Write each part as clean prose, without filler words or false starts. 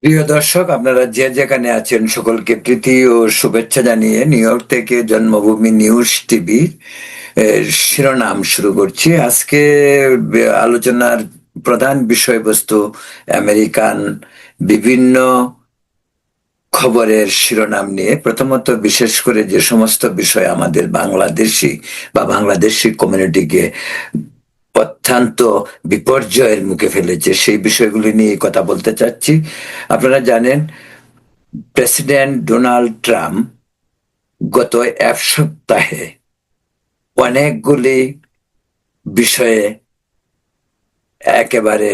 প্রিয় দর্শক, আপনারা যে যেখানে আছেন সকলকে প্রীতি ও শুভেচ্ছা জানিয়ে নিউ ইয়র্ক থেকে জন্মভূমি নিউজ টিভি শিরোনাম শুরু করছি আজকে। আলোচনার প্রধান বিষয়বস্তু আমেরিকান বিভিন্ন খবরের শিরোনাম নিয়ে। প্রথমত, বিশেষ করে যে সমস্ত বিষয় আমাদের বাংলাদেশি বা বাংলাদেশি কমিউনিটিকে অত্যন্ত বিপর্যয়ের মুখে ফেলেছে, সেই বিষয়গুলি নিয়ে কথা বলতে চাচ্ছি। আপনারা জানেন, প্রেসিডেন্ট ডোনাল্ড ট্রাম্প গত এক সপ্তাহে অনেকগুলি বিষয়ে একেবারে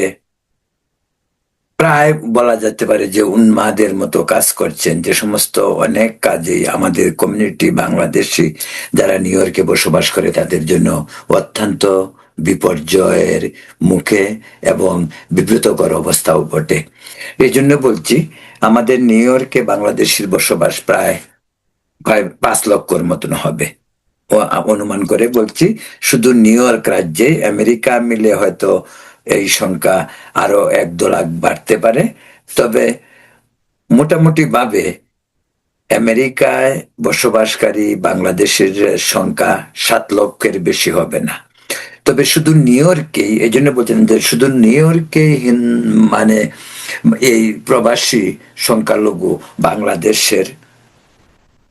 প্রায় বলা যেতে পারে যে উন্মাদের মতো কাজ করছেন। যে সমস্ত অনেক কাজেই আমাদের কমিউনিটি বাংলাদেশি যারা নিউ ইয়র্কে বসবাস করে তাদের জন্য অত্যন্ত বিপর্যয়ের মুখে এবং বিব্রতকর অবস্থাও বটে। এই জন্য বলছি, আমাদের নিউ ইয়র্কে বাংলাদেশির বসবাস প্রায় প্রায় 5 লক্ষর মতন হবে অনুমান করে বলছি। শুধু নিউ ইয়র্ক রাজ্যে, আমেরিকা মিলে হয়তো এই সংখ্যা আরো 1-2 লাখ বাড়তে পারে। তবে মোটামুটি ভাবে আমেরিকায় বসবাসকারী বাংলাদেশের সংখ্যা 7 লক্ষের বেশি হবে না। তবে শুধু নিউ ইয়র্কেই, এই জন্য বলছেন যে শুধু নিউ ইয়র্কেই মানে এই প্রবাসী সংখ্যালঘু বাংলাদেশের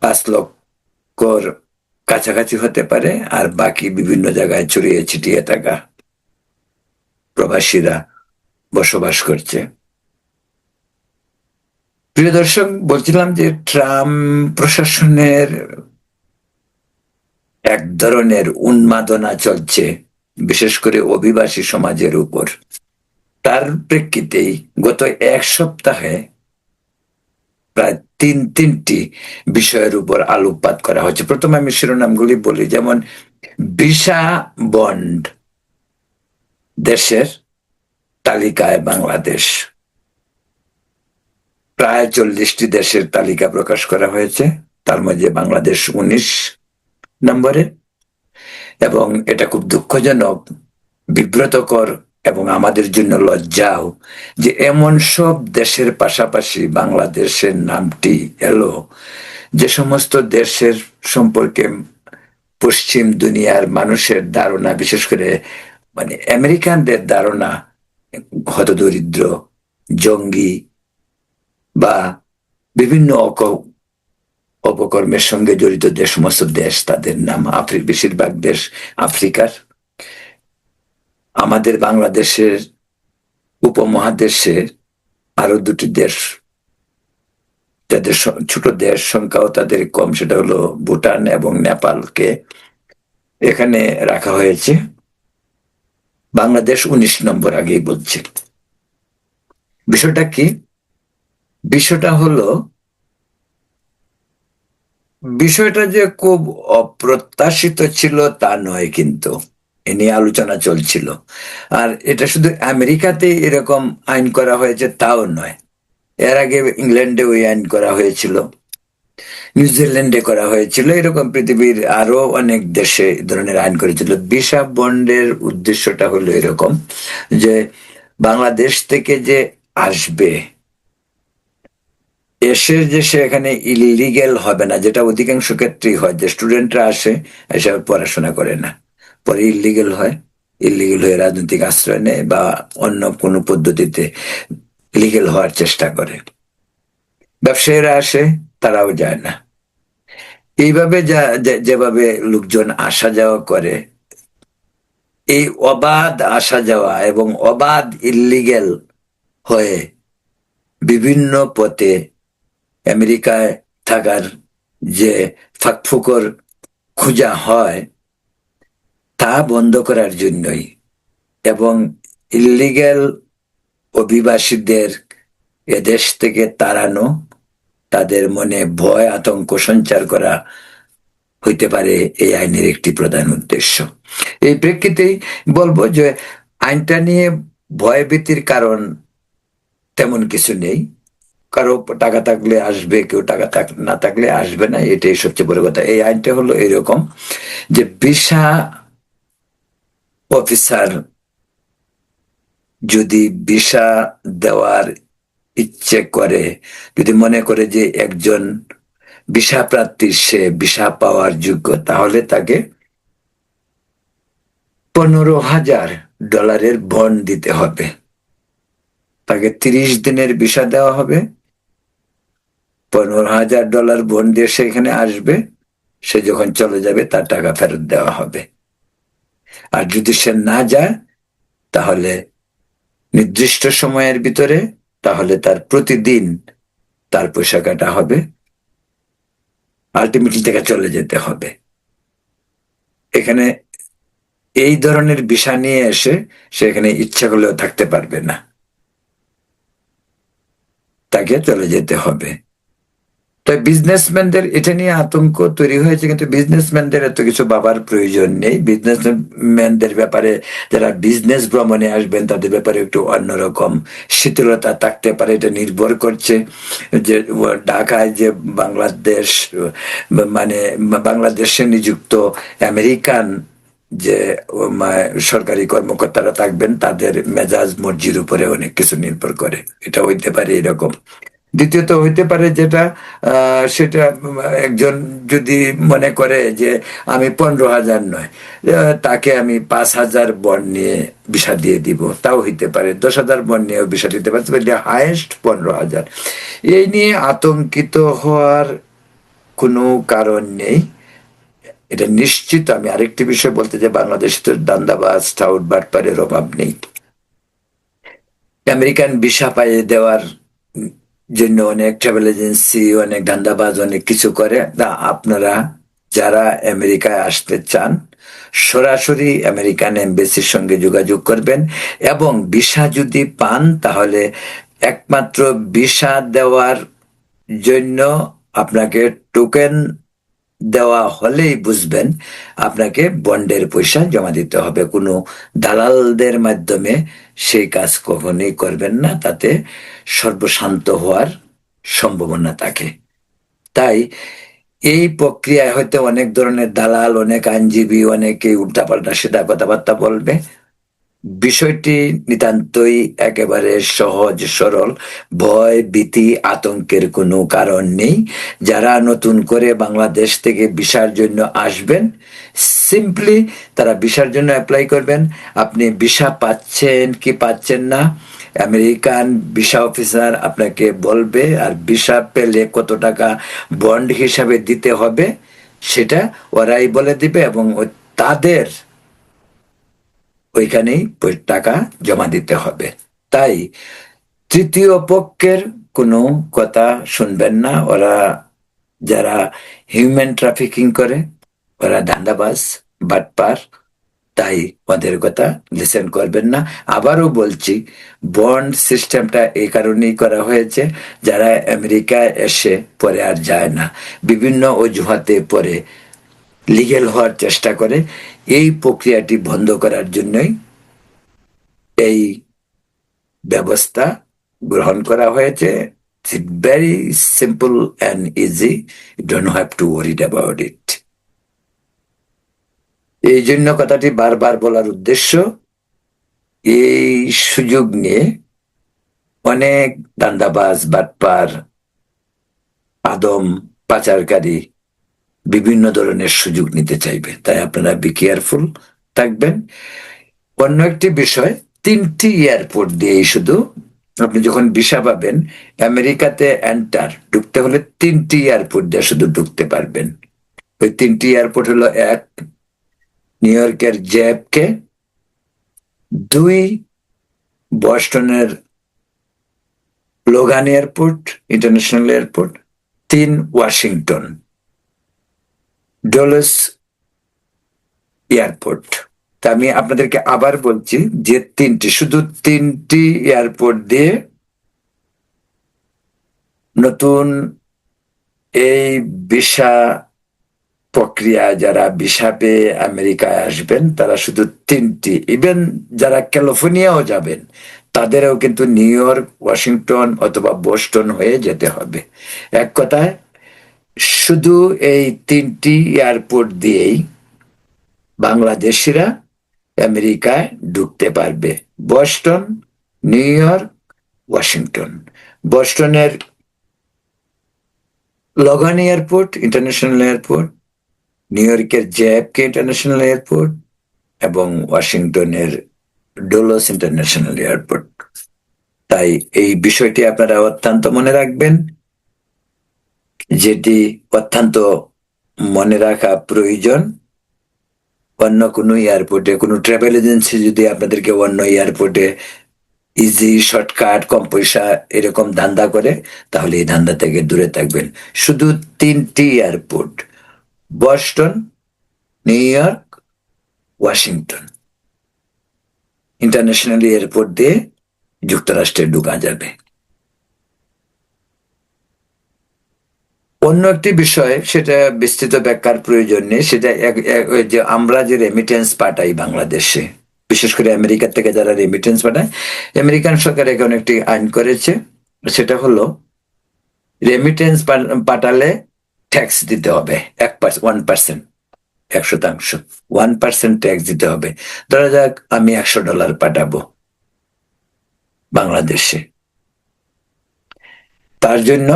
5 লক্ষর কাছাকাছি হতে পারে, আর বাকি বিভিন্ন জায়গায় ছড়িয়ে ছিটিয়ে থাকা প্রবাসীরা বসবাস করছে। প্রিয় দর্শক, বলছিলাম যে ট্রাম্প প্রশাসনের এক ধরনের উন্মাদনা চলছে, বিশেষ করে অভিবাসী সমাজের উপর। তার প্রেক্ষিতেই গত এক সপ্তাহে প্রায় তিনটি বিষয়ের উপর আলোকপাত করা হচ্ছে। প্রথমে আমি শিরোনামগুলি বলি, যেমন ভিসা বন্ড, দেশের তালিকায় বাংলাদেশ। প্রায় 40টি দেশের তালিকা প্রকাশ করা হয়েছে, তার মধ্যে বাংলাদেশ 19 নম্বরে। এবং এটা খুব দুঃখজনক, বিব্রতকর এবং আমাদের জন্য লজ্জাও যে এমন সব দেশের পাশাপাশি বাংলাদেশের নামটি এলো, যে সমস্ত দেশের সম্পর্কে পশ্চিম দুনিয়ার মানুষের ধারণা, বিশেষ করে মানে আমেরিকানদের ধারণা হতদরিদ্র, জঙ্গি বা বিভিন্ন অপকর্মের সঙ্গে জড়িত যে সমস্ত দেশ, তাদের নাম বেশিরভাগ দেশ আফ্রিকার। আমাদের বাংলাদেশের উপমহাদেশে আরো 2টি দেশ, যাদের ছোট দেশ সংখ্যাও তাদের কম, সেটা হলো ভুটান এবং নেপালকে এখানে রাখা হয়েছে। বাংলাদেশ 19 নম্বর, আগেই বলছি। বিষয়টা কি? বিষয়টা হলো, বিষয়টা যে খুব অপ্রত্যাশিত ছিল তা নয়, কিন্তু এ নিয়ে আলোচনা চলছিল। আর এটা শুধু আমেরিকাতে এরকম আইন করা হয়েছে তাও নয়, এর আগে ইংল্যান্ডে ওই আইন করা হয়েছিল, নিউজিল্যান্ডে করা হয়েছিল, এরকম পৃথিবীর আরো অনেক দেশে এই ধরনের আইন করেছিল। ভিসা বন্ডের উদ্দেশ্যটা হলো এরকম যে বাংলাদেশ থেকে যে আসবে, এসে যে সে এখানে ইলিগেল হবে না, যেটা অধিকাংশ ক্ষেত্রেই হয়, যে স্টুডেন্টরা আসে, এসে পড়াশোনা করে না, পরে ইলিগেল হয়, ইলিগেল হয়ে রাজনৈতিক আশ্রয় নেয় বা অন্য কোনো পদ্ধতিতে লিগেল হওয়ার চেষ্টা করে। ব্যবসায়ীরা আসে, তারাও যায় না। এইভাবে যেভাবে লোকজন আসা যাওয়া করে, এই অবাধ আসা যাওয়া এবং অবাধ ইলিগেল হয়ে বিভিন্ন পথে আমেরিকায় থাকার যে ফাঁকফোকর খোঁজা হয়, তা বন্ধ করার জন্যই এবং ইলিগেল অভিবাসীদের এদেশ থেকে তাড়ানো, তাদের মনে ভয় আতঙ্ক সঞ্চার করা হইতে পারে এই আইনের একটি প্রধান উদ্দেশ্য। এই প্রেক্ষিতেই বলবো যে আইনটা নিয়ে ভয়ভীতির কারণ তেমন কিছু নেই। কারো টাকা থাকলে আসবে, কেউ টাকা না থাকলে আসবে না, এটাই সবচেয়ে বড় কথা। এই আইনটা হলো এরকম যে ভিসা অফিসার যদি ভিসা দেওয়ার ইচ্ছে করে, যদি মনে করে যে একজন ভিসা প্রার্থী সে ভিসা পাওয়ার যোগ্য, তাহলে তাকে $15,000 বন্ড দিতে হবে। তাকে 30 দিনের ভিসা দেওয়া হবে, $15,000 বন্ড দিয়ে সে এখানে আসবে, সে যখন চলে যাবে তার টাকা ফেরত দেওয়া হবে। আর যদি সে না যায়, তাহলে নির্দিষ্ট সময়ের ভিতরে, তাহলে তার প্রতিদিন তার পয়সা কাটা হবে, আলটিমেটলি তাকে চলে যেতে হবে। এখানে এই ধরনের ভিসা নিয়ে এসে সে এখানে ইচ্ছা করলেও থাকতে পারবে না, তাকে চলে যেতে হবে। তাই বিজনেসম্যানদের এটা নিয়ে আতঙ্ক তৈরি হয়েছে, কিন্তু বিজনেসম্যানদের এত কিছু ভাবার প্রয়োজন নেই। বিজনেসম্যানদের ব্যাপারে, যারা বিজনেস ভ্রমণে আসবেন তাদের ব্যাপারে একটু অন্যরকম শীতলতা থাকতে পারে। এটা নির্ভর করছে যে ঢাকায় যে বাংলাদেশ, মানে বাংলাদেশে নিযুক্ত আমেরিকান যে সরকারি কর্মকর্তারা থাকবেন, তাদের মেজাজ মর্জির উপরে অনেক কিছু নির্ভর করে। এটা হইতে পারে এরকম। দ্বিতীয়ত হইতে পারে যেটা, সেটা একজন যদি মনে করে যে আমি 15,000 নয়, তাকে আমি 5,000 বন্ড নিয়ে ভিসা দিয়ে দিব, তাও হইতে পারে। 10,000 বন্ড নিয়েও ভিসা দিতে পারে, হাইয়েস্ট 15,000। এই নিয়ে আতঙ্কিত হওয়ার কোনো কারণ নেই। এটা নিশ্চিত। আমি আরেকটি বিষয় বলতে চাই, বাংলাদেশে তো দান্দাবাজ টাউট বাটপারের অভাব নেই। আমেরিকান ভিসা পাইয়ে দেওয়ার জন্য অনেক ট্রাভেল এজেন্সি, অনেক ধান্দাবাজ অনেক কিছু করে। না, আপনারা যারা আমেরিকায় আসতে চান, সরাসরি আমেরিকান এমবেসির সঙ্গে যোগাযোগ করবেন, এবং ভিসা যদি পান, তাহলে একমাত্র ভিসা দেওয়ার জন্য আপনাকে টোকেন দেওয়া হলেই বুঝবেন আপনাকে বন্ডের পয়সা জমা দিতে হবে। কোনো দালালদের মাধ্যমে সেই কাজ কখনোই করবেন না, তাতে সর্বশান্ত হওয়ার সম্ভাবনা থাকে। তাই এই প্রক্রিয়ায় হয়তো অনেক ধরনের দালাল, অনেক আইনজীবী, অনেকে উল্টাপাল্টা সেটা কথাবার্তা বলবে। বিষয়টি নিতান্তই একেবারে সহজ সরল, ভয় ভীতি আতঙ্কের কোনো কারণ নেই। যারা নতুন করে বাংলাদেশ থেকে ভিসার জন্য আসবেন, সিম্পলি তারা ভিসার জন্য অ্যাপ্লাই করবেন। আপনি ভিসা পাচ্ছেন কি পাচ্ছেন না, আমেরিকান ভিসা অফিসার আপনাকে বলবে, আর ভিসা পেলে কত টাকা বন্ড হিসাবে দিতে হবে সেটা ওরাই বলে দিবে, এবং তাদের ওইখানেই টাকা জমা দিতে হবে। তাই তৃতীয় পক্ষের কোনো কথা শুনবেন না। ওরা যারা হিউম্যান ট্রাফিকিং করে, ওরা ধান্দাবাজ, বাটপার। তাই ওদের কথা লিসেন করবেন না। আবারও বলছি, বন্ড সিস্টেমটা এই কারণেই করা হয়েছে, যারা আমেরিকায় এসে পরে আর যায় না, বিভিন্ন অজুহাতে পরে লিগেল হওয়ার চেষ্টা করে, এই প্রক্রিয়াটি বন্ধ করার জন্যই এই ব্যবস্থা গ্রহণ করা হয়েছে। Very simple and easy, you don't have to worried about it. এই জন্য কথাটি বারবার বলার উদ্দেশ্য, এই সুযোগ নিয়ে অনেক দান্দাবাজ, বাটপার, আদম পাচারকারী বিভিন্ন ধরনের সুযোগ নিতে চাইবে। তাই আপনারা বি কেয়ারফুল থাকবেন। অন্য একটি বিষয়, 3টি এয়ারপোর্ট দিয়েই শুধু আপনি যখন ভিসা পাবেন, আমেরিকাতে এন্টার ঢুকতে হলে 3টি এয়ারপোর্ট দিয়ে শুধু ঢুকতে পারবেন। ওই 3টি এয়ারপোর্ট হলো: 1, নিউ ইয়র্কের জেএফকে; 2, বস্টনের Logan airport, international airport; 3, Washington Dulles airport. তা আমি আপনাদেরকে আবার বলছি যে শুধু 3টি এয়ারপোর্ট দিয়ে নতুন এই ভিসা প্রক্রিয়া, যারা ভিসা পেয়ে আমেরিকায় আসবেন, তারা শুধু 3টি, ইভেন যারা ক্যালিফোর্নিয়াও যাবেন তাদেরও কিন্তু নিউ ইয়র্ক, ওয়াশিংটন অথবা বোস্টন হয়ে যেতে হবে। এক কথায় শুধু এই 3টি এয়ারপোর্ট দিয়েই বাংলাদেশিরা আমেরিকায় ঢুকতে পারবে: বস্টন, নিউ ইয়র্ক, ওয়াশিংটন। বস্টনের Logan airport international airport, new ইয়র্কের জেএফকে ইন্টারন্যাশনাল এয়ারপোর্ট এবং ওয়াশিংটনের ডোলোস ইন্টারন্যাশনাল এয়ারপোর্ট। তাই এই বিষয়টি আপনারা অত্যন্ত মনে রাখবেন, যেটি অত্যন্ত মনে রাখা প্রয়োজন। অন্য কোনো এয়ারপোর্টে কোনো ট্রাভেল এজেন্সি যদি আপনাদেরকে অন্য এয়ারপোর্টে ইজি শর্টকাট কম পয়সা এরকম ধান্দা করে, তাহলে এই ধান্দা থেকে দূরে থাকবেন। শুধু 3টি airport, Boston, New York, Washington international airport দিয়ে যুক্তরাষ্ট্রে ঢোকা যাবে। অন্য একটি বিষয়, সেটা বিস্তৃত ব্যাখ্যার প্রয়োজন নেই, সেটা ওই যে আমরা যে রেমিটেন্স পাঠাই বাংলাদেশে, বিশেষ করে আমেরিকা থেকে যারা রেমিটেন্স পাঠায়, আমেরিকান সরকার এখন একটি আইন করেছে, সেটা হলো রেমিটেন্স পাঠালে ট্যাক্স দিতে হবে 1%, 1%, 1% ট্যাক্স দিতে হবে। ধরা যাক আমি $100 পাঠাবো বাংলাদেশে, তার জন্য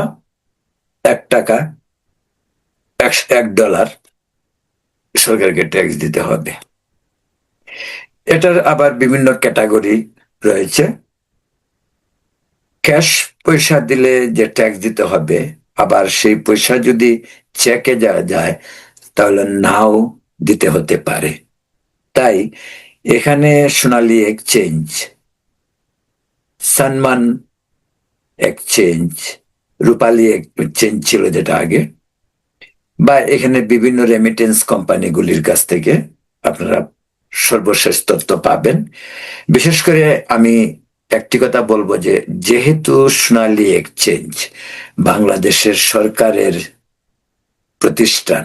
$1, $1 সরকারকে ট্যাক্স দিতে হবে। এটার আবার বিভিন্ন ক্যাটাগরি রয়েছে। ক্যাশ পয়সা দিলে যে ট্যাক্স দিতে হবে, আবার সেই পয়সা যদি চেকে যাওয়া যায় তাহলে নাও দিতে হতে পারে। তাই এখানে সোনালী এক্সচেঞ্জ, সানমান এক্সচেঞ্জ, রূপালী এক্সচেঞ্জ ছিল যেটা আগে, বা এখানে বিভিন্ন রেমিটেন্স কোম্পানিগুলির কাছ থেকে আপনারা সর্বশেষ তথ্য পাবেন। বিশেষ করে আমি একটি কথা বলবো, যে যেহেতু সোনালী এক্সচেঞ্জ বাংলাদেশের সরকারের প্রতিষ্ঠান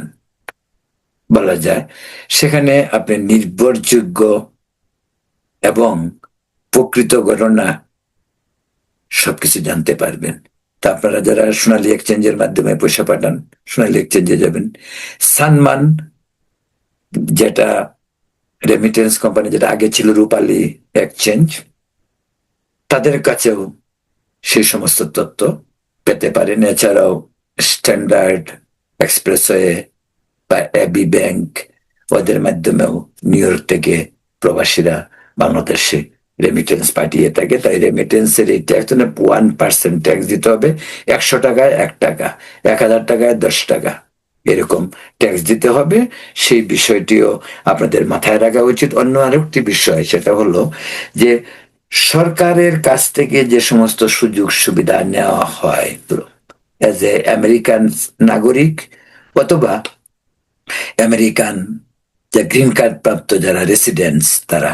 বলা যায়, সেখানে আপনি নির্ভরযোগ্য এবং প্রকৃত ঘটনা সবকিছু জানতে পারবেন। তা আপনারা যারা সোনালী এক্সচেঞ্জের মাধ্যমে পয়সা পাঠান, সোনালী এক্সচেঞ্জে যাবেন। সানমান, যেটা রেমিটেন্স কোম্পানি, যেটা আগে ছিল রূপালী এক্সচেঞ্জ, তাদের কাছেও সেই সমস্ত তথ্য পেতে পারেন। এছাড়াও স্ট্যান্ডার্ড এক্সপ্রেসওয়ে বা এবি ব্যাংক, ওদের মাধ্যমেও নিউ ইয়র্ক থেকে প্রবাসীরা বাংলাদেশে রেমিটেন্স পাঠিয়ে থাকে। তাই রেমিটেন্সের এই ট্যাক্স 1% ট্যাক্স দিতে হবে। $100 $1, 1000 $10, এরকম ট্যাক্স দিতে হবে। সেই বিষয়টিও আপনাদের মাথায় রাখা উচিত। অন্য আরেকটি বিষয়, সেটা হলো যে সরকারের কাছ থেকে যে সমস্ত সুযোগ সুবিধা নেওয়া হয় এজ এ আমেরিকান নাগরিক অথবা আমেরিকান যে গ্রিন কার্ড প্রাপ্ত যারা রেসিডেন্টস, তারা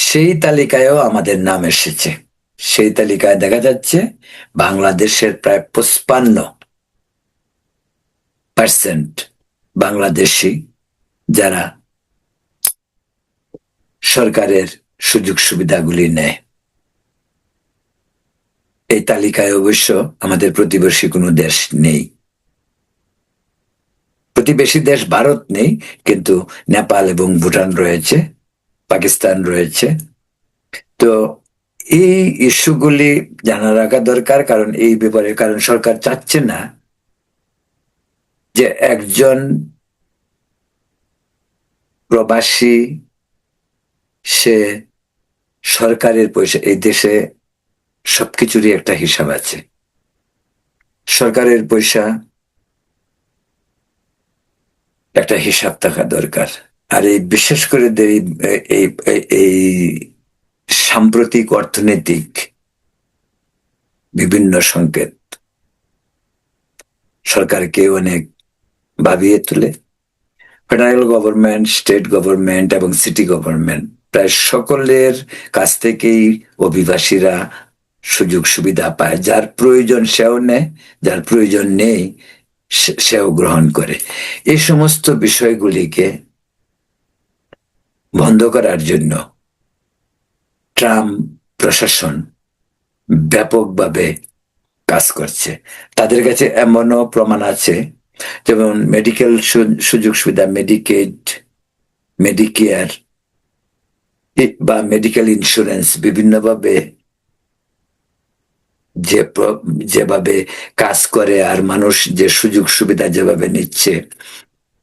সেই তালিকায়ও আমাদের নাম এসেছে। সেই তালিকায় দেখা যাচ্ছে বাংলাদেশের প্রায় 55% বাংলাদেশি যারা সরকারের সুযোগ সুবিধাগুলি নেয়। এই তালিকায় অবশ্য আমাদের প্রতিবেশী কোনো দেশ নেই। প্রতিবেশী দেশ ভারত নেই, কিন্তু নেপাল এবং ভুটান রয়েছে, পাকিস্তান রয়েছে। তো এই ইস্যুগুলি জানা রাখা দরকার, কারণ এই ব্যাপারে, কারণ সরকার চাচ্ছে না যে একজন প্রবাসী সে সরকারের পয়সা, এই দেশে সবকিছুরই একটা হিসাব আছে। সরকারের পয়সা একটা হিসাব থাকা দরকার। আর এই বিশেষ করে এই সাম্প্রতিক অর্থনৈতিক বিভিন্ন সংকেত সরকারকে অনেক ভাবিয়ে তোলে। ফেডারেল গভর্নমেন্ট, স্টেট গভর্নমেন্ট এবং সিটি গভর্নমেন্ট প্রায় সকলের কাছ থেকেই অভিবাসীরা সুযোগ সুবিধা পায়। যার প্রয়োজন সেও নেয়, যার প্রয়োজন নেই সেও গ্রহণ করে। এই সমস্ত বিষয়গুলিকে বন্ধ করার জন্য ট্রাম্প প্রশাসন ব্যাপকভাবে কাজ করছে। তাদের কাছে এমনও প্রমাণ আছে, যেমন মেডিকেল সুযোগ সুবিধা, মেডিকেড, মেডিকেয়ার বা মেডিকেল ইন্স্যুরেন্স বিভিন্নভাবে যেভাবে কাজ করে আর মানুষ যে সুযোগ সুবিধা যেভাবে নিচ্ছে,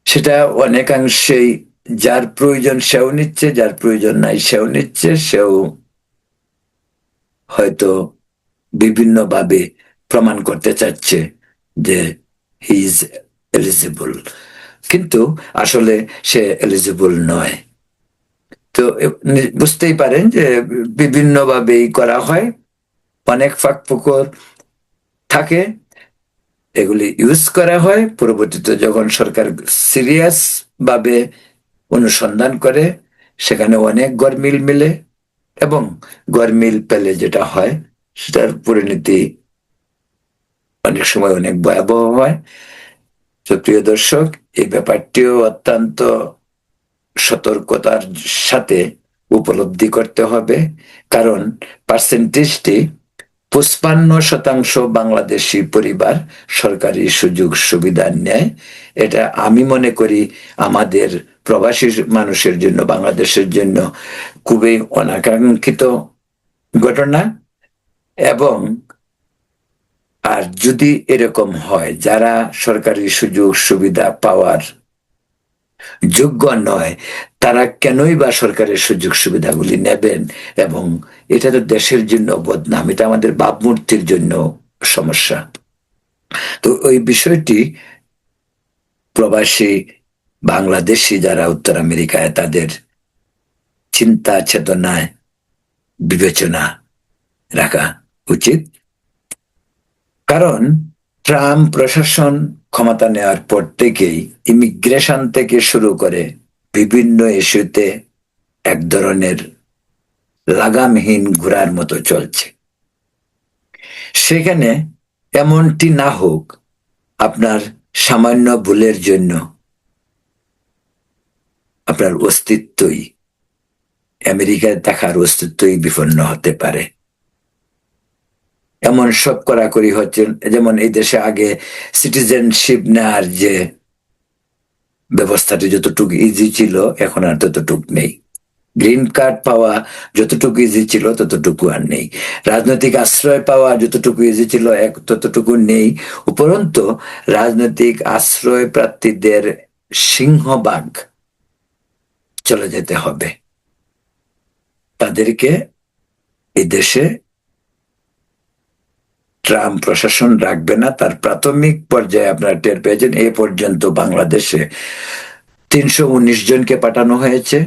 সেটা অনেকাংশেই যার প্রয়োজন সেও নিচ্ছে, যার প্রয়োজন নাই সেও নিচ্ছে, সেও হয়তো বিভিন্নভাবে প্রমাণ করতে চাচ্ছে যে হি ইজ এলিজিবল, কিন্তু আসলে সে এলিজিবল নয়। তো বুঝতেই পারেন যে বিভিন্নভাবেই করা হয়, অনেক ফাঁকফোকর থাকে, এগুলি ইউজ করা হয়। পরবর্তীতে যখন সরকার সিরিয়াস ভাবে অনুসন্ধান করে, সেখানে অনেক গরমিল মিলে, এবং গরমিল পেলে যেটা হয় সেটার পরিণতি অনেক সময় অনেক ভয়াবহ হয়। তো প্রিয় দর্শক, এই ব্যাপারটিও অত্যন্ত সতর্কতার সাথে উপলব্ধি করতে হবে, কারণ পার্সেন্টেজটি 55% বাংলাদেশি পরিবার সরকারি সুযোগ সুবিধা নেয়। এটা আমি মনে করি আমাদের প্রবাসী মানুষের জন্য, বাংলাদেশের জন্য খুবই অনাকাঙ্ক্ষিত ঘটনা। এবং আর যদি এরকম হয়, যারা সরকারি সুযোগ সুবিধা পাওয়ার যোগ্য নয়, তারা কেনই বা সরকারের সুযোগ সুবিধাগুলি নেবেন? এবং এটা তো দেশের জন্য বদনাম, এটা আমাদের ভাবমূর্তির জন্য সমস্যা। তো ওই বিষয়টি প্রবাসী বাংলাদেশি যারা উত্তর আমেরিকায়, তাদের চিন্তা চেতনায় বিবেচনা রাখা উচিত। কারণ ট্রাম্প প্রশাসন ক্ষমতা নেওয়ার পর থেকেই ইমিগ্রেশন থেকে শুরু করে বিভিন্ন ইস্যুতে এক ধরনের লাগামহীন ঘোড়ার মতো চলছে। সেখানে এমনটি না হোক আপনার সামান্য ভুলের জন্য আপনার অস্তিত্বই, আমেরিকায় থাকার অস্তিত্বই বিপন্ন হতে পারে। এমন সব কড়াকড়ি হচ্ছে, যেমন এই দেশে আগে সিটিজেনশিপ নেওয়ার যে ব্যবস্থাটি যতটুকু ইজি ছিল, এখন আর ততটুকু নেই। গ্রিন কার্ড পাওয়া যতটুকু ইজি ছিল ততটুকু আর নেই। রাজনৈতিক আশ্রয় পাওয়া যতটুকু ইজি ছিল ততটুকু নেই। উপরন্তু রাজনৈতিক আশ্রয় প্রার্থীদের সিংহভাগ চলে যেতে হবে, তাদেরকে এই দেশে ট্রাম্প প্রশাসন রাখবে না। তার প্রাথমিক পর্যায়ে আপনারা টের পেয়েছেন, এ পর্যন্ত বাংলাদেশে 319 জনকে পাঠানো হয়েছে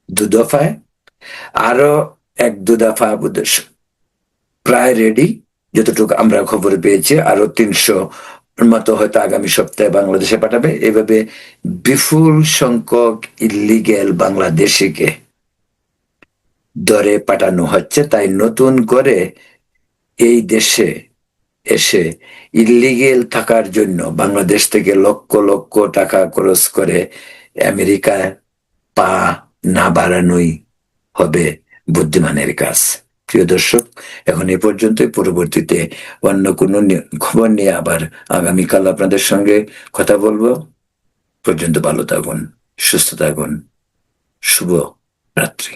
2 দফায়। আরো 1-2 দফা প্রায় রেডি, যতটুকু আমরা খবর পেয়েছি। আরো 300 মতো হয়তো আগামী সপ্তাহে বাংলাদেশে পাঠাবে। এভাবে বিপুল সংখ্যক ইলিগেল বাংলাদেশিকে ধরে পাঠানো হচ্ছে। তাই নতুন করে এই দেশে এসে ইলিগেল থাকার জন্য বাংলাদেশ থেকে লক্ষ লক্ষ টাকা খরচ করে আমেরিকায় পা না বাড়ানোই হবে বুদ্ধিমানের কাজ। প্রিয় দর্শক, এখন এই পর্যন্তই। পরবর্তীতে অন্য কোনো খবর নিয়ে আবার আগামীকাল আপনাদের সঙ্গে কথা বলবো। পর্যন্ত ভালো থাকুন, সুস্থ থাকুন, শুভ রাত্রি।